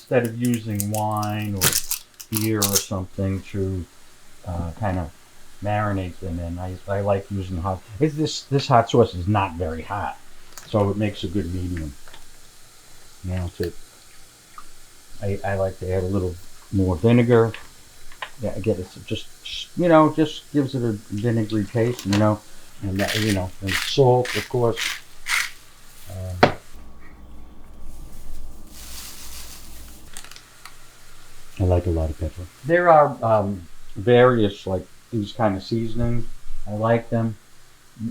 instead of using wine or beer or something to kind of marinate them in, I like using hot. This hot sauce is not very hot, so it makes a good medium. Now I like to add a little more vinegar. Yeah, again, it's just just gives it a vinegary taste, and that and salt, of course. I like a lot of pepper. There are various like these kind of seasonings. I like them.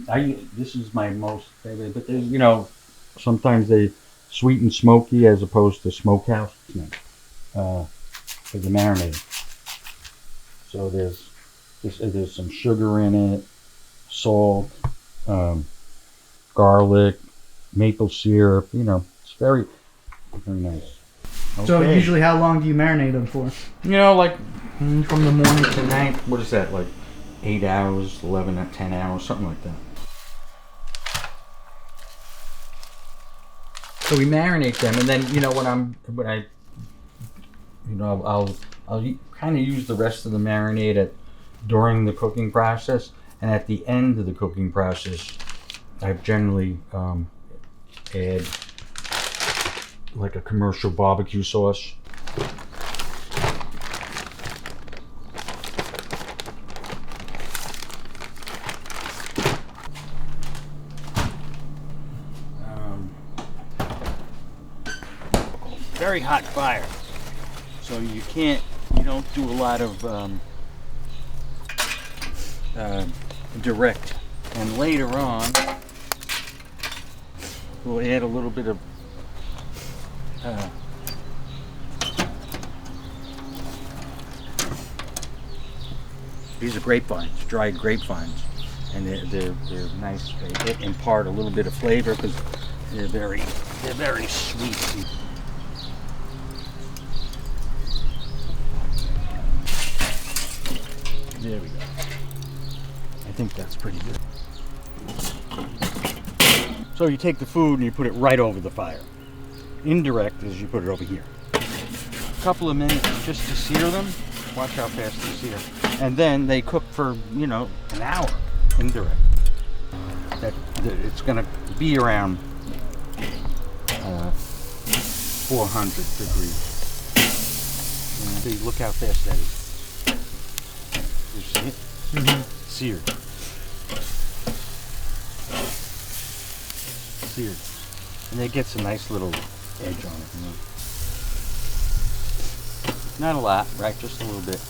This is my most favorite, but there's sometimes they sweet and smoky as opposed to smokehouse for the marinade. So there's some sugar in it, salt, garlic, maple syrup. It's very very nice. Okay. So usually, how long do you marinate them for? Like from the morning to night. What is that? Like 8 hours, 11 or 10 hours, something like that. So we marinate them, and then I'll kind of use the rest of the marinade during the cooking process, and at the end of the cooking process, I generally add like a commercial barbecue sauce. Very hot fire, so you don't do a lot of direct. And later on, we'll add a little bit of these are grapevines, dried grapevines, and they're nice. They impart a little bit of flavor because they're very sweet. There we go. I think that's pretty good. So you take the food and you put it right over the fire. Indirect is you put it over here. A couple of minutes just to sear them. Watch how fast they sear. And then they cook for, an hour. Indirect. It's going to be around 400 degrees. See, look how fast that is. You see it? Mm-hmm. Seared. Seared. And it gets a nice little edge on it. Not a lot, right? Just a little bit.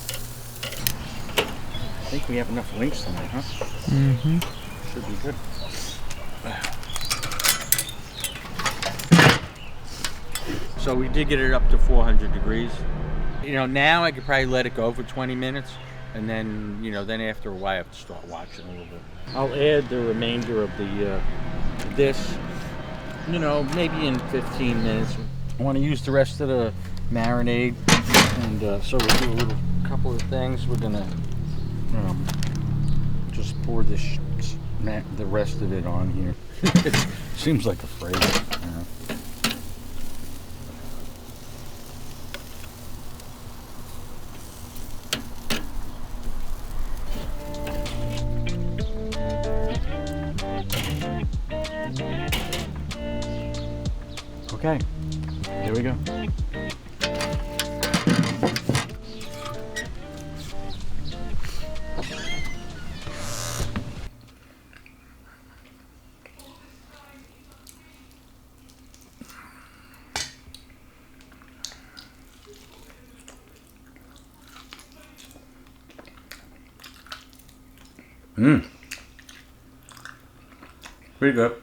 I think we have enough links tonight, huh? Mm-hmm. Should be good. So we did get it up to 400 degrees. Now I could probably let it go for 20 minutes. And then, then after a while I have to start watching a little bit. I'll add the remainder of this, maybe in 15 minutes. I want to use the rest of the marinade, and so we'll do a couple of things. We're gonna just pour the rest of it on here. It seems like a phrase. Okay, here we go. Pretty good.